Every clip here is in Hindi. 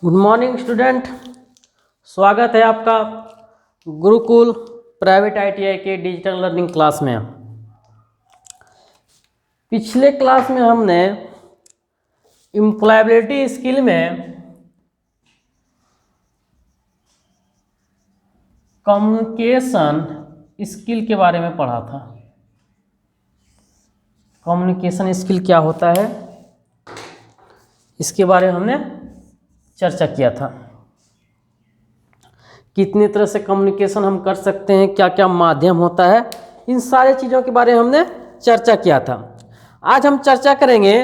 Good morning student. स्वागत है आपका गुरुकुल प्राइवेट आईटीआई के डिजिटल लर्निंग क्लास में। पिछले क्लास में हमने एम्प्लॉयबिलिटी स्किल में कम्युनिकेशन स्किल के बारे में पढ़ा था। कम्युनिकेशन स्किल क्या होता है इसके बारे में हमने चर्चा किया था। कितनी तरह से कम्युनिकेशन हम कर सकते हैं, क्या क्या माध्यम होता है, इन सारे चीज़ों के बारे में हमने चर्चा किया था। आज हम चर्चा करेंगे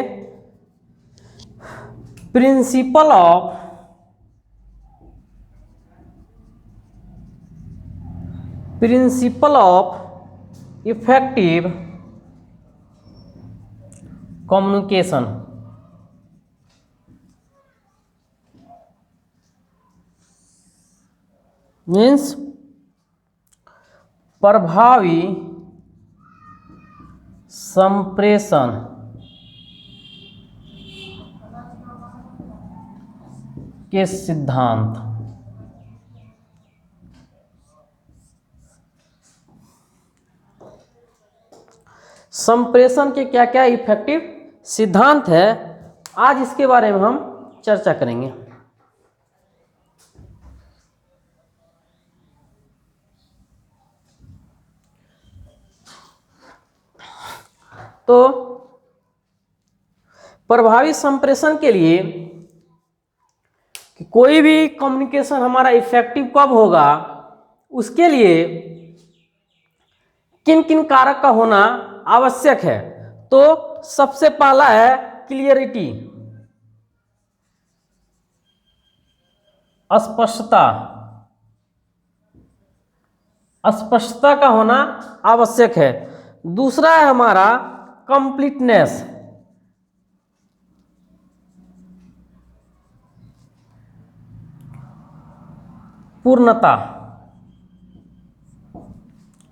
principle of effective communication. Means प्रभावी संप्रेषण के सिद्धांत। संप्रेषण के क्या क्या इफेक्टिव सिद्धांत है, आज इसके बारे में हम चर्चा करेंगे। तो प्रभावी संप्रेषण के लिए कि कोई भी कम्युनिकेशन हमारा इफेक्टिव कब होगा, उसके लिए किन किन कारक का होना आवश्यक है। तो सबसे पहला है क्लियरिटी, स्पष्टता। स्पष्टता का होना आवश्यक है। दूसरा है हमारा कंप्लीटनेस, पूर्णता,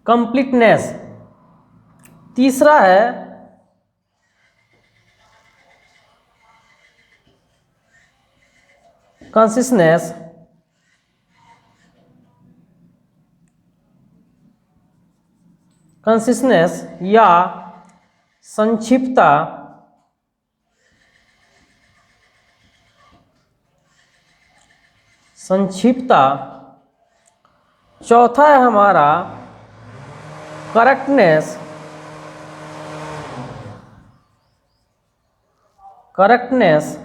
कंप्लीटनेस। तीसरा है कंसिस्टेंस, कंसिस्टेंस या संक्षिप्तता। संक्षिप्तता। चौथा है हमारा करेक्टनेस, करेक्टनेस।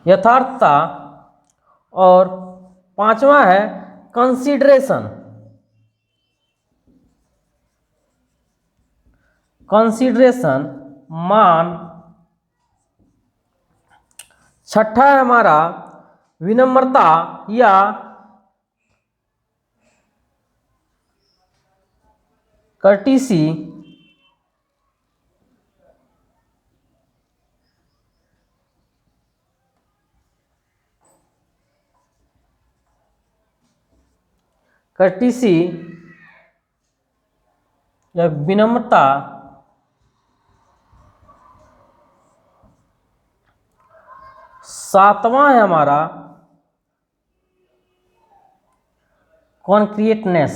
यथार्थता। और पांचवा है कंसीडरेशन, कंसीडरेशन मान। छठा है हमारा विनम्रता या कर्टिसी। कर्टिसी या विनम्रता। सातवां है हमारा कॉन्क्रीटनेस,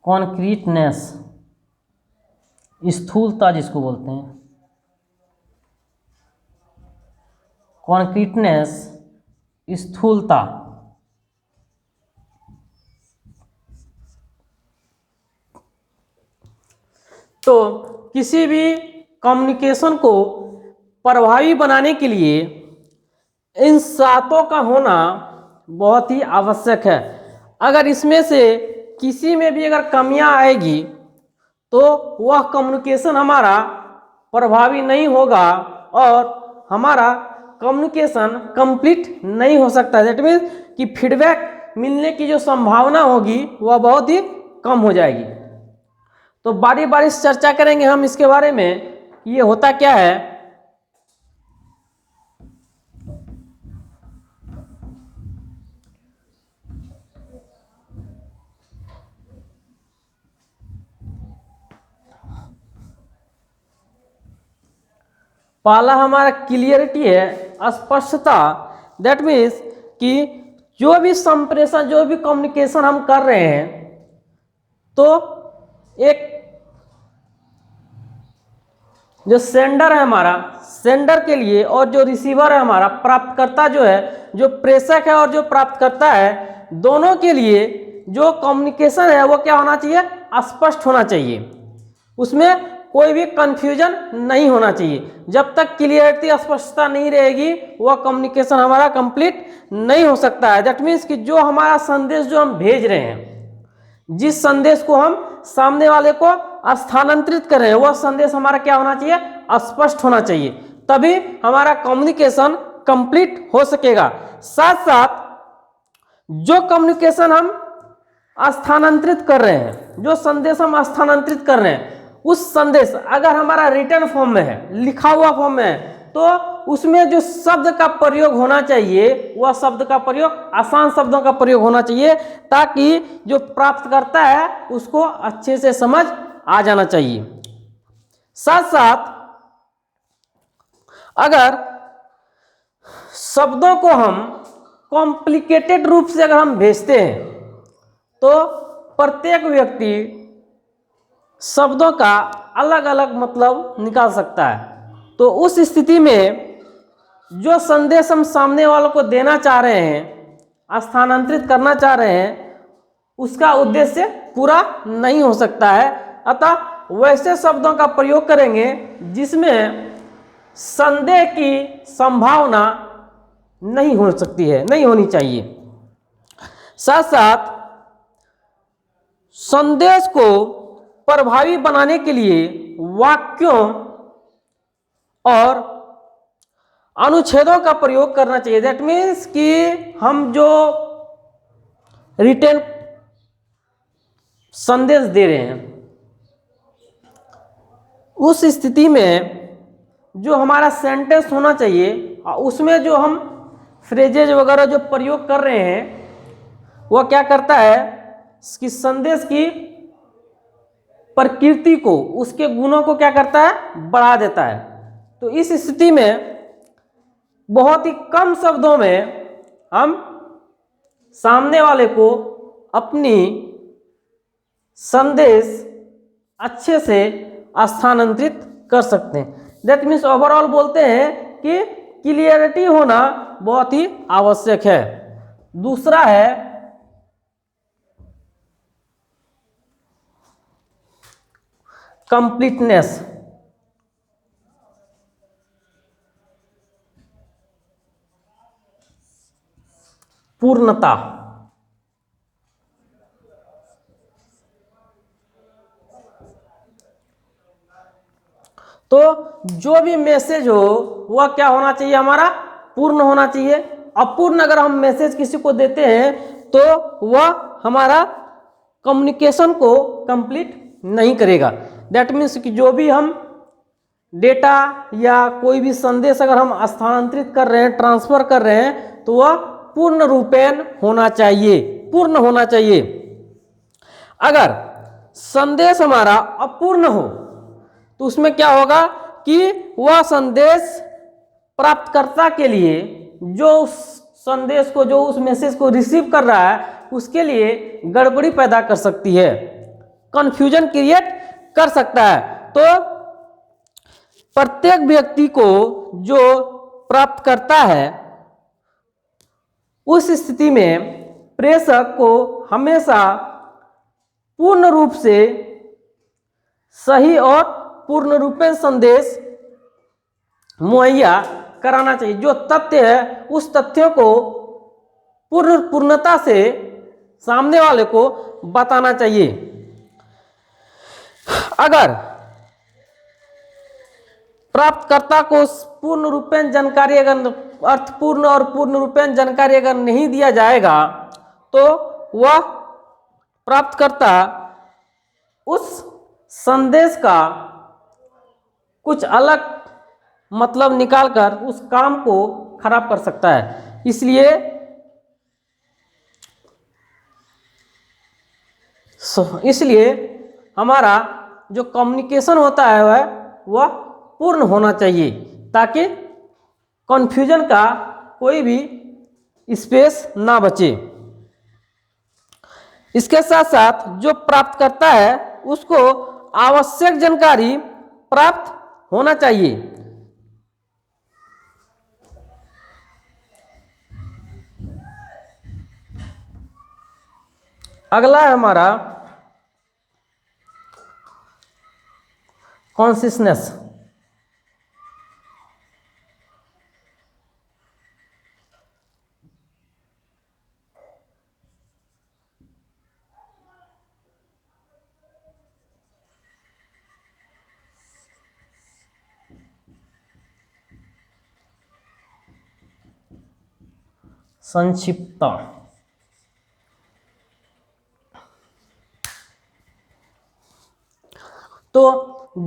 कॉन्क्रीटनेस स्थूलता जिसको बोलते हैं, कॉन्क्रीटनेस स्थूलता। तो किसी भी कम्युनिकेशन को प्रभावी बनाने के लिए इन सातों का होना बहुत ही आवश्यक है। अगर इसमें से किसी में भी अगर कमियां आएगी तो वह कम्युनिकेशन हमारा प्रभावी नहीं होगा और हमारा कम्युनिकेशन कंप्लीट नहीं हो सकता। दैट मीन्स कि फीडबैक मिलने की जो संभावना होगी वह बहुत ही कम हो जाएगी। तो बारी बारी से चर्चा करेंगे हम इसके बारे में, ये होता क्या है। पहला हमारा क्लियरिटी है, स्पष्टता। दैट मीन्स कि जो भी संप्रेषण, जो भी कम्युनिकेशन हम कर रहे हैं, तो एक जो सेंडर है हमारा, सेंडर के लिए, और जो रिसीवर है हमारा, प्राप्तकर्ता जो है, जो प्रेषक है और जो प्राप्तकर्ता है, दोनों के लिए जो कम्युनिकेशन है वो क्या होना चाहिए? स्पष्ट होना चाहिए। उसमें कोई भी कंफ्यूजन नहीं होना चाहिए। जब तक क्लियरिटी, स्पष्टता नहीं रहेगी, वह कम्युनिकेशन हमारा कंप्लीट नहीं हो सकता है। दैट मीन्स कि जो हमारा संदेश जो हम भेज रहे हैं, जिस संदेश को हम सामने वाले को स्थानांतरित कर रहे हैं, वह संदेश हमारा क्या होना चाहिए? स्पष्ट होना चाहिए। तभी हमारा कम्युनिकेशन कंप्लीट हो सकेगा। साथ साथ जो कम्युनिकेशन हम स्थानांतरित कर रहे हैं, जो संदेश हम स्थानांतरित कर रहे हैं, उस संदेश अगर हमारा रिटर्न फॉर्म में है, लिखा हुआ फॉर्म में है, तो उसमें जो शब्द का प्रयोग होना चाहिए, वह शब्द का प्रयोग आसान शब्दों का प्रयोग होना चाहिए, ताकि जो प्राप्त करता है उसको अच्छे से समझ आ जाना चाहिए। साथ साथ अगर शब्दों को हम कॉम्प्लिकेटेड रूप से अगर हम भेजते हैं, तो प्रत्येक व्यक्ति शब्दों का अलग अलग मतलब निकाल सकता है। तो उस स्थिति में जो संदेश हम सामने वालों को देना चाह रहे हैं, स्थानांतरित करना चाह रहे हैं, उसका उद्देश्य पूरा नहीं हो सकता है। अतः वैसे शब्दों का प्रयोग करेंगे जिसमें संदेह की संभावना नहीं हो सकती है, नहीं होनी चाहिए। साथ साथ संदेश को प्रभावी बनाने के लिए वाक्यों और अनुच्छेदों का प्रयोग करना चाहिए। दैट मीन्स कि हम जो रिटन संदेश दे रहे हैं, उस स्थिति में जो हमारा सेंटेंस होना चाहिए, उसमें जो हम फ्रेजेज वगैरह जो प्रयोग कर रहे हैं, वह क्या करता है कि संदेश की प्रकृति को, उसके गुणों को क्या करता है? बढ़ा देता है। तो इस स्थिति में बहुत ही कम शब्दों में हम सामने वाले को अपनी संदेश अच्छे से स्थानांतरित कर सकते हैं। दैट मीन्स ओवरऑल बोलते हैं कि क्लियरिटी होना बहुत ही आवश्यक है। दूसरा है कंप्लीटनेस। पूर्णता। तो जो भी मैसेज हो वह क्या होना चाहिए? हमारा पूर्ण होना चाहिए। अपूर्ण अगर हम मैसेज किसी को देते हैं तो वह हमारा कम्युनिकेशन को कंप्लीट नहीं करेगा। दैट मीन्स कि जो भी हम डेटा या कोई भी संदेश अगर हम स्थानांतरित कर रहे हैं, ट्रांसफर कर रहे हैं, तो वह पूर्ण रूपेण होना चाहिए, पूर्ण होना चाहिए। अगर संदेश हमारा अपूर्ण हो तो उसमें क्या होगा कि वह संदेश प्राप्तकर्ता के लिए, जो उस संदेश को, जो उस मैसेज को रिसीव कर रहा है, उसके लिए गड़बड़ी पैदा कर सकती है, कंफ्यूजन क्रिएट कर सकता है। तो प्रत्येक व्यक्ति को जो प्राप्त करता है, उस स्थिति में प्रेषक को हमेशा पूर्ण रूप से सही और पूर्ण रूपेण संदेश मुहैया कराना चाहिए। जो तथ्य है उस तथ्यों को पूर्णता से सामने वाले को बताना चाहिए। अगर प्राप्तकर्ता को पूर्ण रूपेण जानकारी, अगर अर्थपूर्ण और पूर्ण रूपेण जानकारी अगर नहीं दिया जाएगा, तो वह प्राप्तकर्ता उस संदेश का कुछ अलग मतलब निकालकर उस काम को खराब कर सकता है। इसलिए हमारा जो कम्युनिकेशन होता है वह पूर्ण होना चाहिए। ताकि कन्फ्यूजन का कोई भी स्पेस ना बचे। इसके साथ साथ जो प्राप्त करता है उसको आवश्यक जानकारी प्राप्त होना चाहिए। अगला है हमारा कॉन्सियसनेस। संक्षिप्तता। तो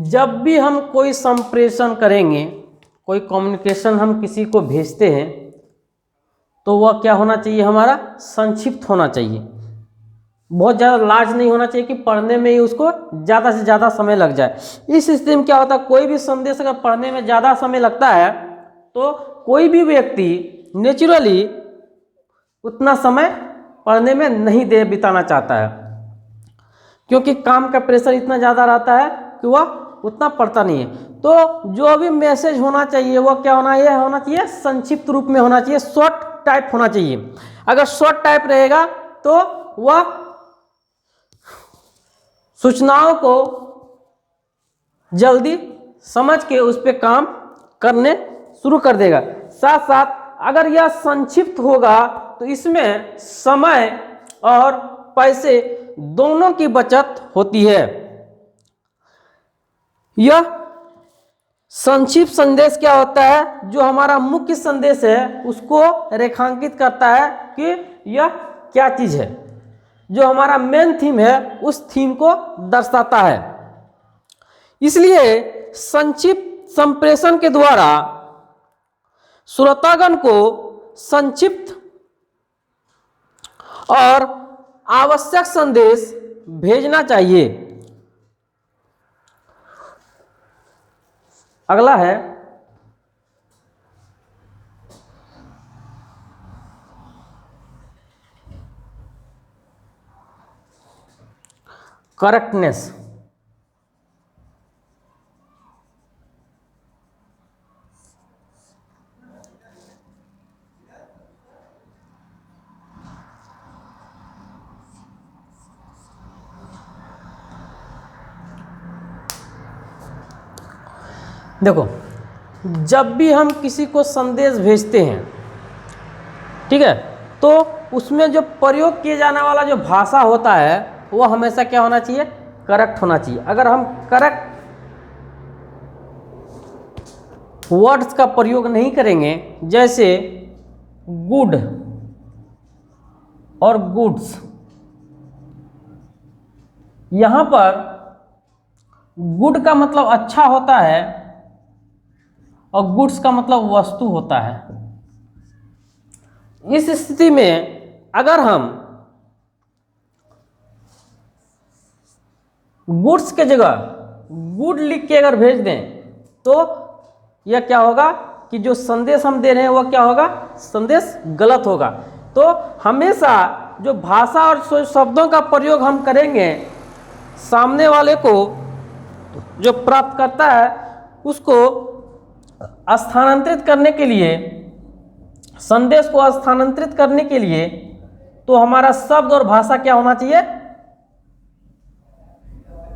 जब भी हम कोई संप्रेषण करेंगे, कोई कम्युनिकेशन हम किसी को भेजते हैं, तो वह क्या होना चाहिए, हमारा संक्षिप्त होना चाहिए। बहुत ज़्यादा लार्ज नहीं होना चाहिए कि पढ़ने में ही उसको ज़्यादा से ज़्यादा समय लग जाए। इस स्थिति में क्या होता है, कोई भी संदेश अगर पढ़ने में ज़्यादा समय लगता है तो कोई भी व्यक्ति नेचुरली उतना समय पढ़ने में नहीं दे बिताना चाहता है, क्योंकि काम का प्रेशर इतना ज़्यादा रहता है कि वह उतना पढ़ता नहीं है। तो जो भी मैसेज होना चाहिए वह क्या होना चाहिए, संक्षिप्त रूप में होना चाहिए, शॉर्ट टाइप होना चाहिए। अगर शॉर्ट टाइप रहेगा तो वह सूचनाओं को जल्दी समझ के उस पर काम करने शुरू कर देगा। साथ साथ अगर यह संक्षिप्त होगा तो इसमें समय और पैसे दोनों की बचत होती है। यह संक्षिप्त संदेश क्या होता है, जो हमारा मुख्य संदेश है उसको रेखांकित करता है कि यह क्या चीज़ है, जो हमारा मेन थीम है उस थीम को दर्शाता है। इसलिए संक्षिप्त संप्रेषण के द्वारा श्रोतागण को संक्षिप्त और आवश्यक संदेश भेजना चाहिए। अगला है करेक्टनेस। देखो, जब भी हम किसी को संदेश भेजते हैं, ठीक है, तो उसमें जो प्रयोग किए जाने वाला जो भाषा होता है वो हमेशा क्या होना चाहिए, करेक्ट होना चाहिए। अगर हम करेक्ट वर्ड्स का प्रयोग नहीं करेंगे, जैसे गुड और गुड्स, यहाँ पर गुड का मतलब अच्छा होता है और गुड्स का मतलब वस्तु होता है। इस स्थिति में अगर हम गुड्स के जगह गुड लिख के अगर भेज दें तो यह क्या होगा कि जो संदेश हम दे रहे हैं वह क्या होगा, संदेश गलत होगा। तो हमेशा जो भाषा और शब्दों का प्रयोग हम करेंगे, सामने वाले को जो प्राप्त करता है उसको स्थानांतरित करने के लिए, संदेश को स्थानांतरित करने के लिए, तो हमारा शब्द और भाषा क्या होना चाहिए,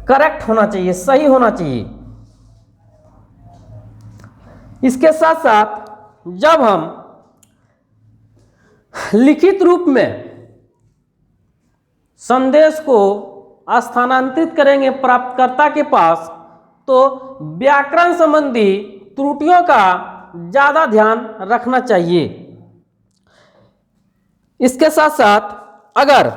करेक्ट होना चाहिए, सही होना चाहिए। इसके साथ साथ जब हम लिखित रूप में संदेश को स्थानांतरित करेंगे प्राप्तकर्ता के पास, तो व्याकरण संबंधी त्रुटियों का ज़्यादा ध्यान रखना चाहिए। इसके साथ साथ अगर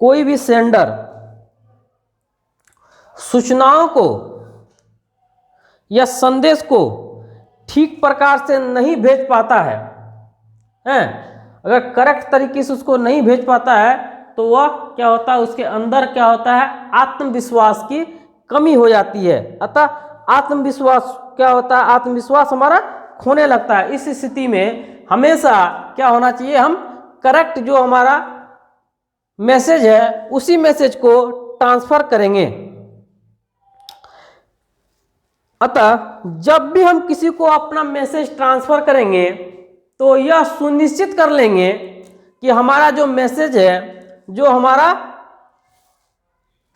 कोई भी सेंडर सूचनाओं को या संदेश को ठीक प्रकार से नहीं भेज पाता है, अगर करेक्ट तरीके से उसको नहीं भेज पाता है, तो वह क्या होता है, उसके अंदर क्या होता है, आत्मविश्वास की कमी हो जाती है। अतः आत्मविश्वास क्या होता है, आत्मविश्वास हमारा खोने लगता है। इस स्थिति में हमेशा क्या होना चाहिए, हम करेक्ट जो हमारा मैसेज है उसी मैसेज को ट्रांसफर करेंगे। अतः जब भी हम किसी को अपना मैसेज ट्रांसफर करेंगे तो यह सुनिश्चित कर लेंगे कि हमारा जो मैसेज है, जो हमारा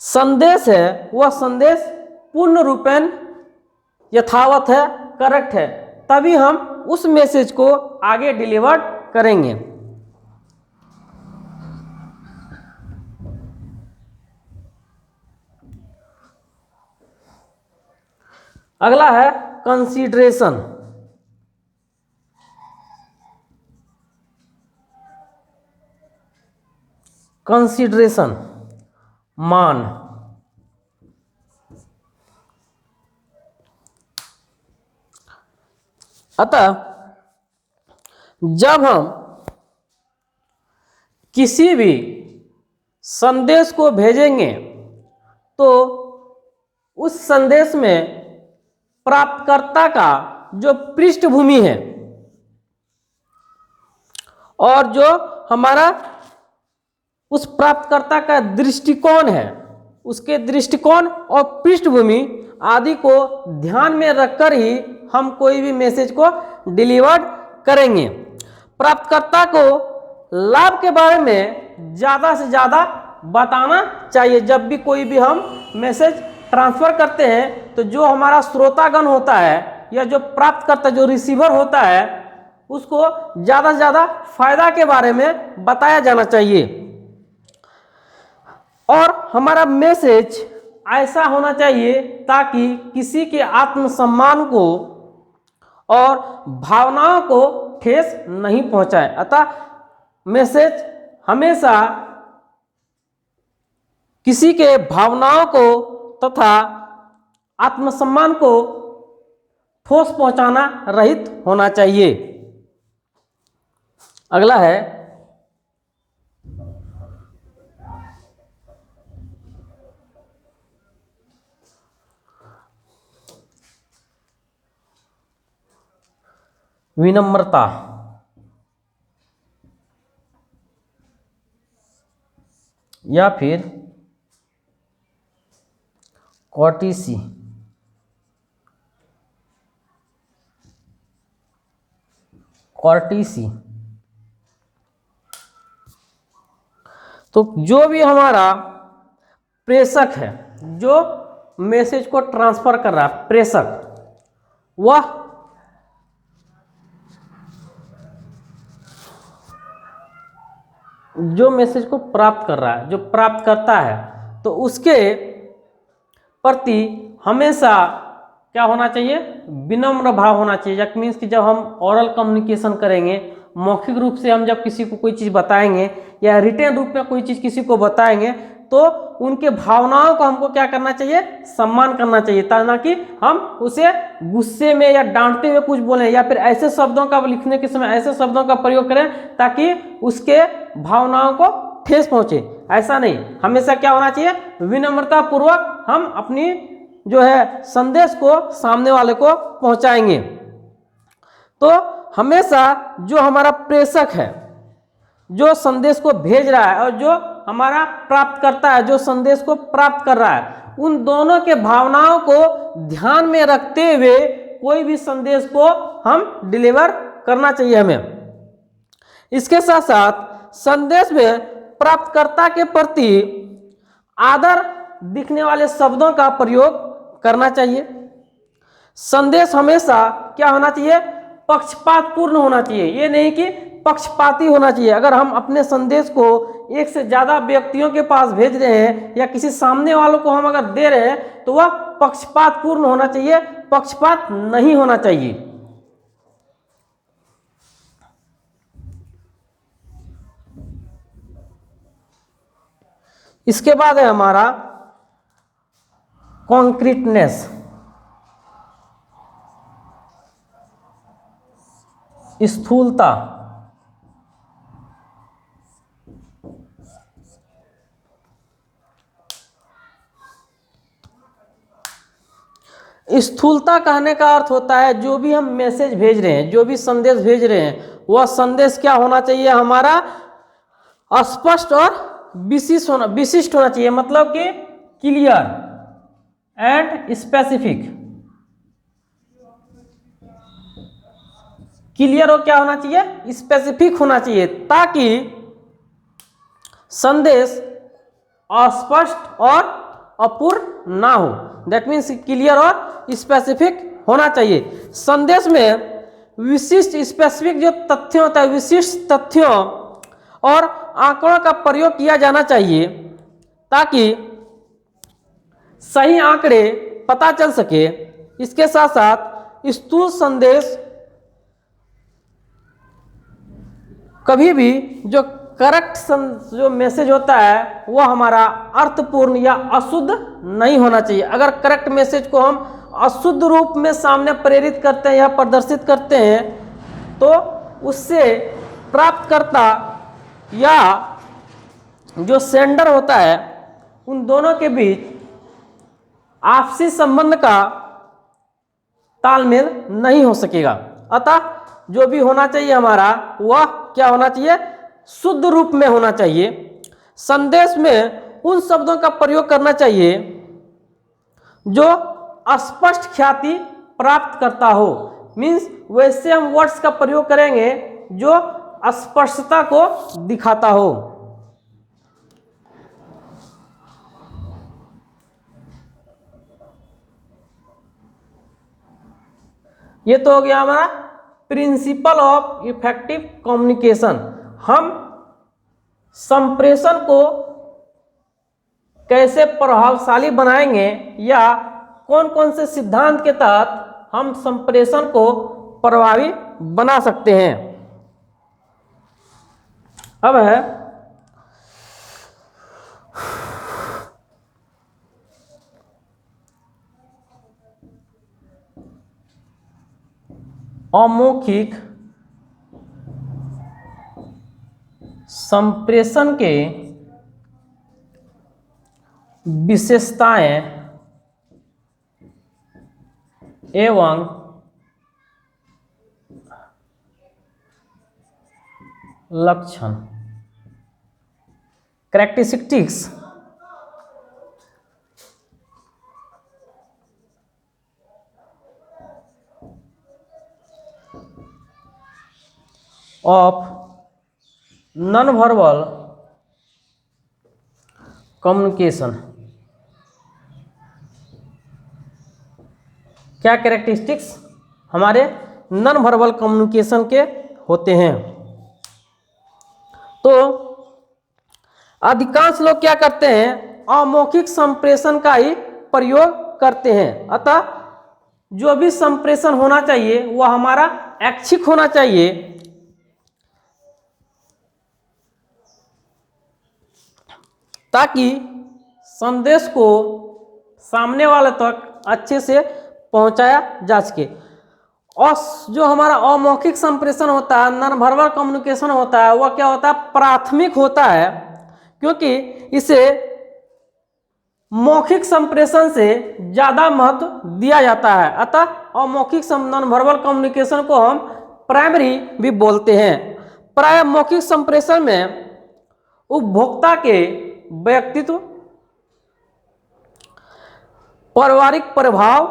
संदेश है, वह संदेश पूर्ण रूपेण यथावत है, करेक्ट है, तभी हम उस मैसेज को आगे डिलीवर करेंगे। अगला है कंसीडरेशन। कंसीडरेशन मान। अतः जब हम किसी भी संदेश को भेजेंगे तो उस संदेश में प्राप्तकर्ता का जो पृष्ठभूमि है और जो हमारा उस प्राप्तकर्ता का दृष्टिकोण है, उसके दृष्टिकोण और पृष्ठभूमि आदि को ध्यान में रखकर ही हम कोई भी मैसेज को डिलीवर करेंगे। प्राप्तकर्ता को लाभ के बारे में ज़्यादा से ज़्यादा बताना चाहिए। जब भी कोई भी हम मैसेज ट्रांसफ़र करते हैं तो जो हमारा श्रोतागण होता है या जो प्राप्तकर्ता, जो रिसीवर होता है, उसको ज़्यादा से ज़्यादा फायदा के बारे में बताया जाना चाहिए। और हमारा मैसेज ऐसा होना चाहिए ताकि किसी के आत्मसम्मान को और भावनाओं को ठेस नहीं पहुंचाए। अतः मैसेज हमेशा किसी के भावनाओं को तथा आत्मसम्मान को ठोस पहुंचाना रहित होना चाहिए। अगला है विनम्रता। या फिर कॉर्टेसी। कॉर्टेसी तो जो भी हमारा प्रेषक है, जो मैसेज को ट्रांसफर कर रहा है, प्रेषक, वह जो मैसेज को प्राप्त कर रहा है, जो प्राप्त करता है, तो उसके प्रति हमेशा क्या होना चाहिए, विनम्र भाव होना चाहिए। दैट मीन्स कि जब हम ओरल कम्युनिकेशन करेंगे, मौखिक रूप से हम जब किसी को कोई चीज़ बताएंगे या रिटर्न रूप में कोई चीज़ किसी को बताएंगे तो उनके भावनाओं को हमको क्या करना चाहिए, सम्मान करना चाहिए, ताकि हम उसे गुस्से में या डांटते हुए कुछ बोलें या फिर ऐसे शब्दों का लिखने के समय ऐसे शब्दों का प्रयोग करें ताकि उसके भावनाओं को ठेस पहुंचे। ऐसा नहीं, हमेशा क्या होना चाहिए, विनम्रता पूर्वक हम अपनी जो है संदेश को सामने वाले को पहुंचाएंगे। तो हमेशा जो हमारा प्रेषक है, जो संदेश को भेज रहा है, और जो हमारा प्राप्त करता है, जो संदेश को प्राप्त कर रहा है, उन दोनों के भावनाओं को ध्यान में रखते हुए कोई भी संदेश को हम डिलीवर करना चाहिए हमें। इसके साथ साथ संदेश में प्राप्तकर्ता के प्रति आदर दिखने वाले शब्दों का प्रयोग करना चाहिए। संदेश हमेशा क्या होना चाहिए, पक्षपातपूर्ण होना चाहिए। ये नहीं कि पक्षपाती होना चाहिए। अगर हम अपने संदेश को एक से ज़्यादा व्यक्तियों के पास भेज रहे हैं या किसी सामने वालों को हम अगर दे रहे हैं तो वह पक्षपातपूर्ण होना चाहिए, पक्षपात नहीं होना चाहिए। इसके बाद है हमारा कॉन्क्रीटनेस, स्थूलता। स्थूलता कहने का अर्थ होता है जो भी हम मैसेज भेज रहे हैं, जो भी संदेश भेज रहे हैं, वह संदेश क्या होना चाहिए, हमारा स्पष्ट और विशिष्ट होना चाहिए, मतलब कि क्लियर एंड स्पेसिफिक। क्लियर और क्या होना चाहिए, स्पेसिफिक होना चाहिए, ताकि संदेश अस्पष्ट और अपूर्ण ना हो। दैट मीन्स क्लियर और स्पेसिफिक होना चाहिए। संदेश में विशिष्ट स्पेसिफिक जो तथ्य होता है, विशिष्ट तथ्यों और आंकड़ों का प्रयोग किया जाना चाहिए, ताकि सही आंकड़े पता चल सके। इसके साथ साथ स्थूल संदेश कभी भी जो करेक्ट जो मैसेज होता है वह हमारा अर्थपूर्ण या अशुद्ध नहीं होना चाहिए। अगर करेक्ट मैसेज को हम अशुद्ध रूप में सामने प्रेरित करते हैं या प्रदर्शित करते हैं, तो उससे प्राप्तकर्ता या जो सेंडर होता है, उन दोनों के बीच आपसी संबंध का तालमेल नहीं हो सकेगा। अतः जो भी होना चाहिए हमारा, वह क्या होना चाहिए, शुद्ध रूप में होना चाहिए। संदेश में उन शब्दों का प्रयोग करना चाहिए जो स्पष्ट ख्याति प्राप्त करता हो। मीन्स वैसे हम वर्ड्स का प्रयोग करेंगे जो स्पष्टता को दिखाता हो। ये तो हो गया हमारा प्रिंसिपल ऑफ इफेक्टिव कम्युनिकेशन। हम संप्रेषण को कैसे प्रभावशाली बनाएंगे या कौन कौन से सिद्धांत के तहत हम संप्रेषण को प्रभावी बना सकते हैं। अब है अमौखिक संप्रेषण के विशेषताएं एवं लक्षण, characteristics of non verbal communication. क्या कैरेक्टरिस्टिक्स हमारे नॉन वर्बल कम्युनिकेशन के होते हैं। तो अधिकांश लोग क्या करते हैं, अमौखिक संप्रेषण का ही प्रयोग करते हैं। अतः जो भी संप्रेषण होना चाहिए वह हमारा ऐच्छिक होना चाहिए, ताकि संदेश को सामने वाले तक अच्छे से पहुंचाया जा सके। और जो हमारा अमौखिक संप्रेषण होता है, नॉन वर्बल कम्युनिकेशन होता है, वह क्या होता है, प्राथमिक होता है, क्योंकि इसे मौखिक संप्रेषण से ज़्यादा महत्व दिया जाता है। अतः अमौखिक नॉन वर्बल कम्युनिकेशन को हम प्राइमरी भी बोलते हैं। प्राय मौखिक संप्रेषण में उपभोक्ता के व्यक्तित्व, पारिवारिक प्रभाव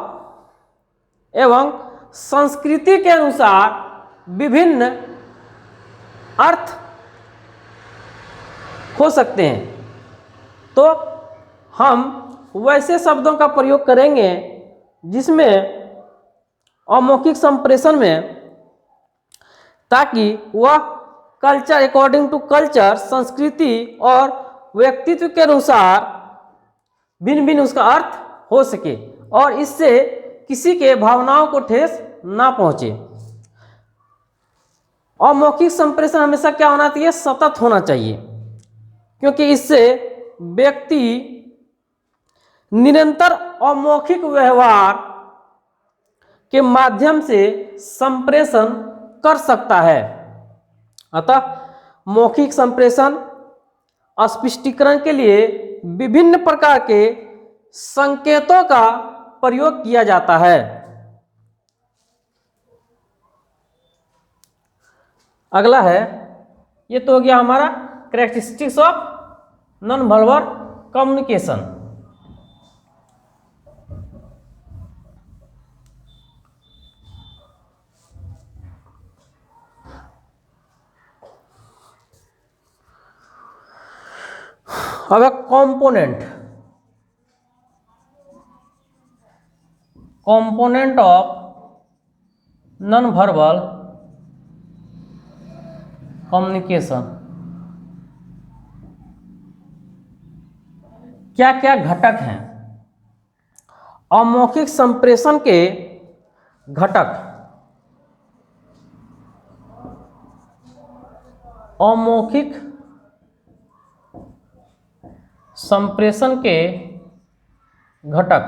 एवं संस्कृति के अनुसार विभिन्न अर्थ हो सकते हैं। तो हम वैसे शब्दों का प्रयोग करेंगे जिसमें अमौखिक संप्रेषण में, ताकि वह कल्चर, अकॉर्डिंग टू कल्चर, संस्कृति और व्यक्तित्व के अनुसार भिन्न भिन्न उसका अर्थ हो सके और इससे किसी के भावनाओं को ठेस ना पहुंचे। अमौखिक संप्रेषण हमेशा क्या होना चाहिए, सतत होना चाहिए, क्योंकि इससे व्यक्ति निरंतर अमौखिक व्यवहार के माध्यम से संप्रेषण कर सकता है। अतः मौखिक संप्रेषण स्पष्टीकरण के लिए विभिन्न प्रकार के संकेतों का प्रयोग किया जाता है। अगला है, ये तो हो गया हमारा characteristics of non verbal communication. अब है component of non verbal communication. क्या क्या घटक हैं? अमौखिक संप्रेषण के घटक, अमौखिक संप्रेषण के घटक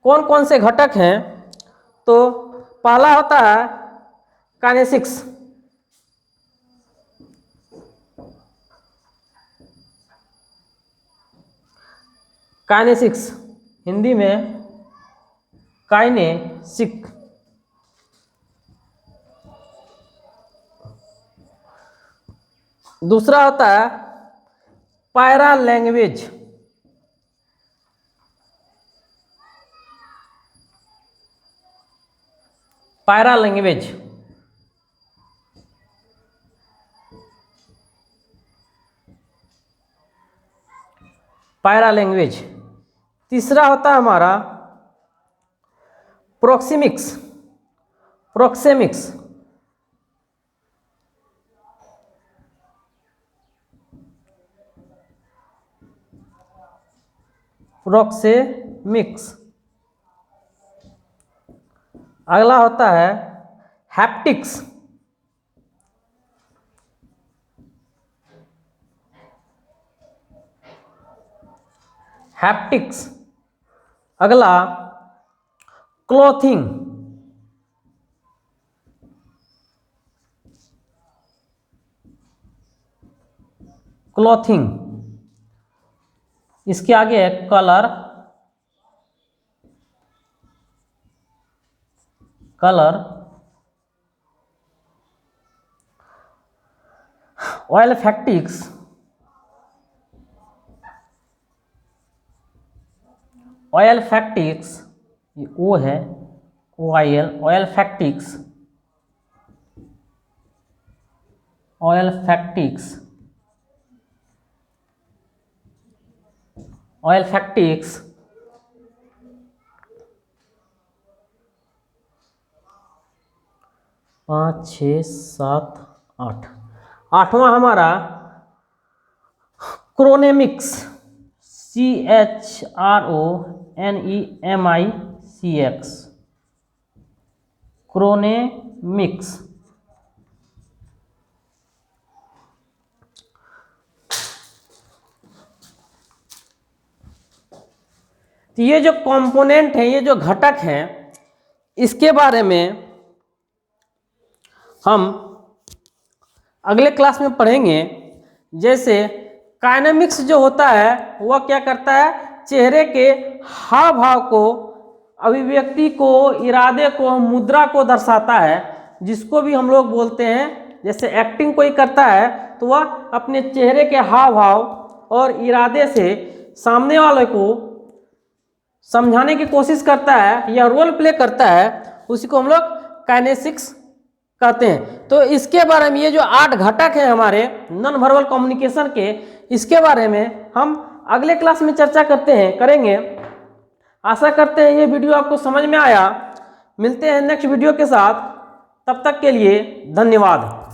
कौन कौन से घटक हैं? तो पहला होता है काइनेसिक्स। काइनेसिक्स हिंदी में काइनेसिक। दूसरा होता है para language. Para language. Para language. तीसरा होता है हमारा प्रोक्सेमिक्स। प्रोक्सेमिक्स। प्रोक्सेमिक्स। अगला होता है हैप्टिक्स। हैप्टिक्स। अगला क्लॉथिंग। क्लॉथिंग। इसके आगे है कलर। कलर। ऑयलफैक्टिक्स। ऑयलफैक्टिक्स, ये ओ है, ऑयलफैक्टिक्स। ऑयलफैक्टिक्स। ऑयलफैक्टिक्स। 5, 6, 7, 8। आठवां हमारा क्रोनेमिक्स। CHRONEMICX। क्रोनेमिक्स। तो ये जो कंपोनेंट है, ये जो घटक हैं, इसके बारे में हम अगले क्लास में पढ़ेंगे। जैसे काइनेमिक्स जो होता है वह क्या करता है? चेहरे के हाव भाव को, अभिव्यक्ति को, इरादे को, मुद्रा को दर्शाता है, जिसको भी हम लोग बोलते हैं। जैसे एक्टिंग कोई करता है तो वह अपने चेहरे के हाव भाव और इरादे से सामने वाले को समझाने की कोशिश करता है या रोल प्ले करता है, उसी को हम लोग काइनेसिक्स कहते हैं। तो इसके बारे में, ये जो 8 घटक हैं हमारे नॉन वर्बल कम्युनिकेशन के, इसके बारे में हम अगले क्लास में चर्चा करेंगे। आशा करते हैं ये वीडियो आपको समझ में आया। मिलते हैं नेक्स्ट वीडियो के साथ, तब तक के लिए धन्यवाद।